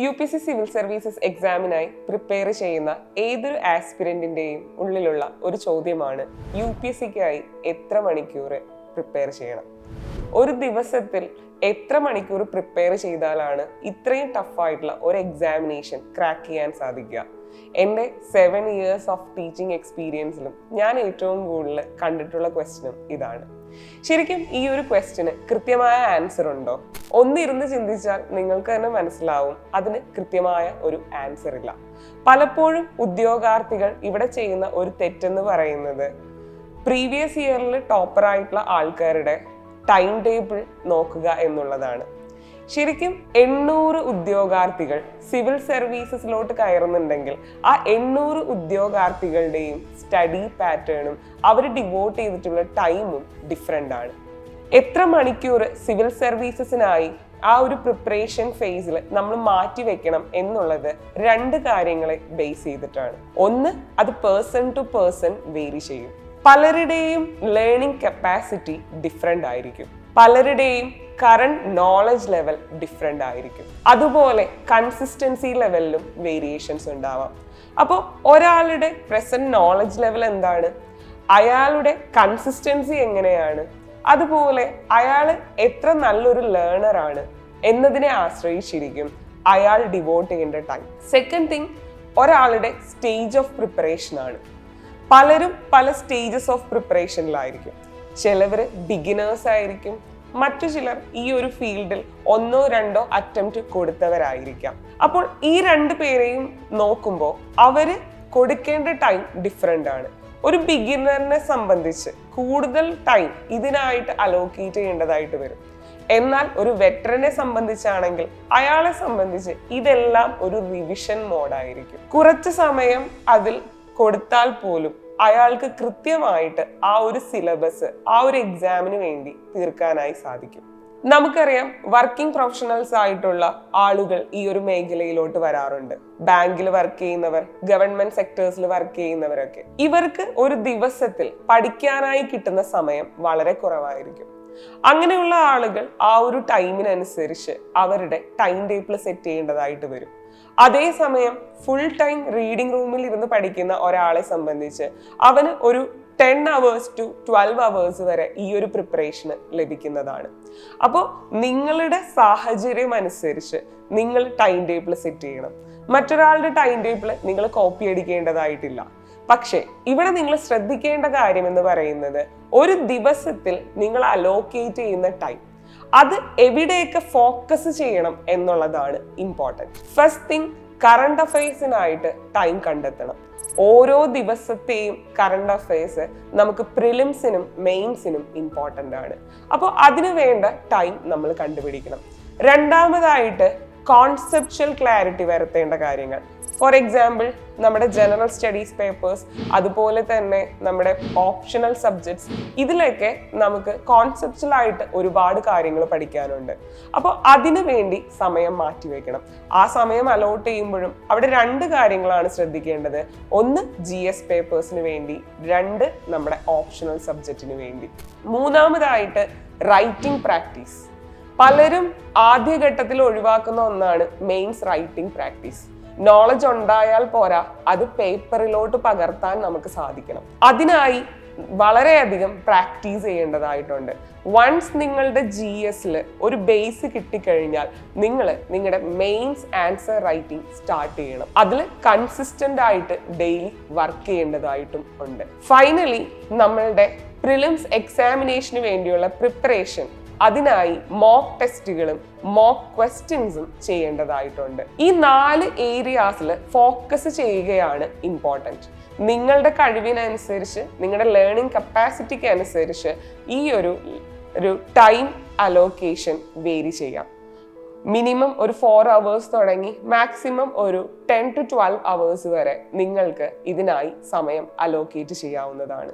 UPSC civil services എക്സാമിനായി prepare ചെയ്യുന്ന ഏതൊരു ആസ്പിരന്റിന്റെയും ഉള്ളിലുള്ള ഒരു ചോദ്യമാണ് UPSCക്കായി എത്ര മണിക്കൂർ പ്രിപ്പയർ ചെയ്യണം. ഒരു ദിവസത്തിൽ എത്ര മണിക്കൂർ പ്രിപ്പയർ ചെയ്താലാണ് ഇത്രയും ടഫായിട്ടുള്ള ഒരു എക്സാമിനേഷൻ ക്രാക്ക് ചെയ്യാൻ സാധിക്കുക? എൻ്റെ 7 years ഓഫ് ടീച്ചിങ് എക്സ്പീരിയൻസിലും ഞാൻ ഏറ്റവും കൂടുതൽ കണ്ടിട്ടുള്ള ക്വസ്റ്റ്യനും ഇതാണ്. ശരിക്കും ഈ ഒരു ക്വസ്റ്റ്യന് കൃത്യമായ ആൻസർ ഉണ്ടോ? ഒന്നിരുന്ന് ചിന്തിച്ചാൽ നിങ്ങൾക്ക് തന്നെ മനസ്സിലാവും അതിന് കൃത്യമായ ഒരു ആൻസർ ഇല്ല. പലപ്പോഴും ഉദ്യോഗാർത്ഥികൾ ഇവിടെ ചെയ്യുന്ന ഒരു തെറ്റെന്ന് പറയുന്നത് പ്രീവിയസ് ഇയറിൽ ടോപ്പറായിട്ടുള്ള ആൾക്കാരുടെ ടൈം ടേബിൾ നോക്കുക എന്നുള്ളതാണ്. ശരിക്കും 800 ഉദ്യോഗാർത്ഥികൾ സിവിൽ സർവീസസിലോട്ട് കയറുന്നുണ്ടെങ്കിൽ ആ 800 ഉദ്യോഗാർത്ഥികളുടെയും സ്റ്റഡി പാറ്റേണും അവർ ഡിവോട്ട് ചെയ്തിട്ടുള്ള ടൈമും ഡിഫറെൻ്റ് ആണ്. എത്ര മണിക്കൂർ സിവിൽ സർവീസസിനായി ആ ഒരു പ്രിപ്പറേഷൻ ഫേസിൽ നമ്മൾ മാറ്റി വെക്കണം എന്നുള്ളത് 2 കാര്യങ്ങളെ ബേസ് ചെയ്തിട്ടാണ്. ഒന്ന്, അത് പേഴ്സൺ ടു പേഴ്സൺ വേരി ചെയ്യും. പലരുടെയും ലേണിംഗ് കപ്പാസിറ്റി ഡിഫറെൻ്റ് ആയിരിക്കും. പലരുടെയും കറണ്ട് നോളജ് ലെവൽ ഡിഫറെൻ്റ് ആയിരിക്കും. അതുപോലെ കൺസിസ്റ്റൻസി ലെവലിലും വേരിയേഷൻസ് ഉണ്ടാവാം. അപ്പോൾ ഒരാളുടെ പ്രസന്റ് നോളജ് ലെവൽ എന്താണ്, അയാളുടെ കൺസിസ്റ്റൻസി എങ്ങനെയാണ്, അതുപോലെ അയാൾ എത്ര നല്ലൊരു ലേണർ ആണ് എന്നതിനെ ആശ്രയിച്ചിരിക്കും അയാൾ ഡിവോട്ട് ചെയ്യേണ്ട ടൈം. സെക്കൻഡ് തിങ്, ഒരാളുടെ സ്റ്റേജ് ഓഫ് പ്രിപ്പറേഷൻ ആണ്. പലരും പല സ്റ്റേജസ് ഓഫ് പ്രിപ്പറേഷനിലായിരിക്കും. ചിലവർ ബിഗിനേഴ്സ് ആയിരിക്കും, മറ്റു ചിലർ ഈ ഒരു ഫീൽഡിൽ 1 or 2 അറ്റംപ്റ്റ് കൊടുത്തവരായിരിക്കാം. അപ്പോൾ ഈ 2 പേരെയും നോക്കുമ്പോൾ അവര് കൊടുക്കേണ്ട ടൈം ഡിഫറെൻ്റ് ആണ്. ഒരു ബിഗിനറിനെ സംബന്ധിച്ച് കൂടുതൽ ടൈം ഇതിനായിട്ട് അലോക്കേറ്റ് ചെയ്യേണ്ടതായിട്ട് വരും. എന്നാൽ ഒരു വെറ്ററിനെ സംബന്ധിച്ചാണെങ്കിൽ അയാളെ സംബന്ധിച്ച് ഇതെല്ലാം ഒരു റിവിഷൻ മോഡായിരിക്കും. കുറച്ച് സമയം അതിൽ കൊടുത്താൽ പോലും അയാൾക്ക് കൃത്യമായിട്ട് ആ ഒരു സിലബസ് ആ ഒരു എക്സാമിന് വേണ്ടി തീർക്കാനായി സാധിക്കും. നമുക്കറിയാം, വർക്കിംഗ് പ്രൊഫഷണൽസ് ആയിട്ടുള്ള ആളുകൾ ഈ ഒരു മേഖലയിലോട്ട് വരാറുണ്ട്. ബാങ്കിൽ വർക്ക് ചെയ്യുന്നവർ, ഗവൺമെന്റ് സെക്ടേഴ്സിൽ വർക്ക് ചെയ്യുന്നവരൊക്കെ. ഇവർക്ക് ഒരു ദിവസത്തിൽ പഠിക്കാനായി കിട്ടുന്ന സമയം വളരെ കുറവായിരിക്കും. അങ്ങനെയുള്ള ആളുകൾ ആ ഒരു ടൈമിനനുസരിച്ച് അവരുടെ ടൈം ടേബിൾ സെറ്റ് ചെയ്യേണ്ടതായിട്ട് വരും. അതേസമയം ഫുൾ ടൈം റീഡിംഗ് റൂമിൽ ഇരുന്ന് പഠിക്കുന്ന ഒരാളെ സംബന്ധിച്ച് അവന് ഒരു 10 hours to 12 hours വരെ ഈ ഒരു പ്രിപ്പറേഷന് ലഭിക്കുന്നതാണ്. അപ്പോൾ നിങ്ങളുടെ സാഹചര്യം അനുസരിച്ച് നിങ്ങൾ ടൈം ടേബിൾ സെറ്റ് ചെയ്യണം. മറ്റൊരാളുടെ ടൈം ടേബിൾ നിങ്ങൾ കോപ്പി അടിക്കേണ്ടതായിട്ടില്ല. പക്ഷേ ഇവിടെ നിങ്ങൾ ശ്രദ്ധിക്കേണ്ട കാര്യം എന്ന് പറയുന്നത് ഒരു ദിവസത്തിൽ നിങ്ങൾ അലോക്കേറ്റ് ചെയ്യുന്ന ടൈം അത് എവിടെയൊക്കെ ഫോക്കസ് ചെയ്യണം എന്നുള്ളതാണ് ഇമ്പോർട്ടൻറ്റ്. ഫസ്റ്റ് തിങ്, കറണ്ട് അഫയേഴ്സിനായിട്ട് ടൈം കണ്ടെത്തണം. ഓരോ ദിവസത്തെയും കറണ്ട് അഫയേഴ്സ് നമുക്ക് പ്രിലിംസിനും മെയിൻസിനും ഇമ്പോർട്ടൻ്റ് ആണ്. അപ്പോൾ അതിനു വേണ്ട ടൈം നമ്മൾ കണ്ടുപിടിക്കണം. രണ്ടാമതായിട്ട് കോൺസെപ്ച്വൽ ക്ലാരിറ്റി വരുത്തേണ്ട കാര്യങ്ങൾ. ഫോർ എക്സാമ്പിൾ, നമ്മുടെ ജനറൽ സ്റ്റഡീസ് പേപ്പേഴ്സ്, അതുപോലെ തന്നെ നമ്മുടെ ഓപ്ഷണൽ സബ്ജക്ട്സ്, ഇതിലൊക്കെ നമുക്ക് കോൺസെപ്ച്വലായിട്ട് ഒരുപാട് കാര്യങ്ങൾ പഠിക്കാനുണ്ട്. അപ്പോൾ അതിനു വേണ്ടി സമയം മാറ്റിവെക്കണം. ആ സമയം അലോട്ട് ചെയ്യുമ്പോഴും അവിടെ 2 കാര്യങ്ങളാണ് ശ്രദ്ധിക്കേണ്ടത്. ഒന്ന്, GS പേപ്പേഴ്സിന് വേണ്ടി, 2 നമ്മുടെ ഓപ്ഷണൽ സബ്ജക്റ്റിന് വേണ്ടി. മൂന്നാമതായിട്ട് റൈറ്റിംഗ് പ്രാക്ടീസ്. പലരും ആദ്യഘട്ടത്തിൽ ഒഴിവാക്കുന്ന ഒന്നാണ് മെയിൻസ് റൈറ്റിംഗ് പ്രാക്ടീസ്. നോളജ് ഉണ്ടായാൽ പോരാ, അത് പേപ്പറിലോട്ട് പകർത്താൻ നമുക്ക് സാധിക്കണം. അതിനായി വളരെയധികം പ്രാക്ടീസ് ചെയ്യേണ്ടതായിട്ടുണ്ട്. വൺസ് നിങ്ങളുടെ GSൽ ഒരു ബേസ് കിട്ടിക്കഴിഞ്ഞാൽ നിങ്ങളുടെ മെയിൻസ് ആൻസർ റൈറ്റിംഗ് സ്റ്റാർട്ട് ചെയ്യണം. അതിൽ കൺസിസ്റ്റന്റ് ആയിട്ട് ഡെയിലി വർക്ക് ചെയ്യേണ്ടതായിട്ടും ഉണ്ട്. ഫൈനലി, നമ്മളുടെ പ്രിലിംസ് എക്സാമിനേഷന് വേണ്ടിയുള്ള പ്രിപ്പറേഷൻ, അതിനായി മോക്ക് ടെസ്റ്റുകളും മോക്ക് ക്വസ്റ്റ്യൻസും ചെയ്യേണ്ടതായിട്ടുണ്ട്. ഈ 4 ഏരിയാസിൽ ഫോക്കസ് ചെയ്യുകയാണ് ഇമ്പോർട്ടൻറ്റ്. നിങ്ങളുടെ കഴിവിനനുസരിച്ച്, നിങ്ങളുടെ ലേണിംഗ് കപ്പാസിറ്റിക്ക് അനുസരിച്ച് ഈ ഒരു ടൈം അലോക്കേഷൻ വേരി ചെയ്യാം. മിനിമം ഒരു 4 hours തുടങ്ങി മാക്സിമം ഒരു 10 to 12 hours വരെ നിങ്ങൾക്ക് ഇതിനായി സമയം അലോക്കേറ്റ് ചെയ്യാവുന്നതാണ്.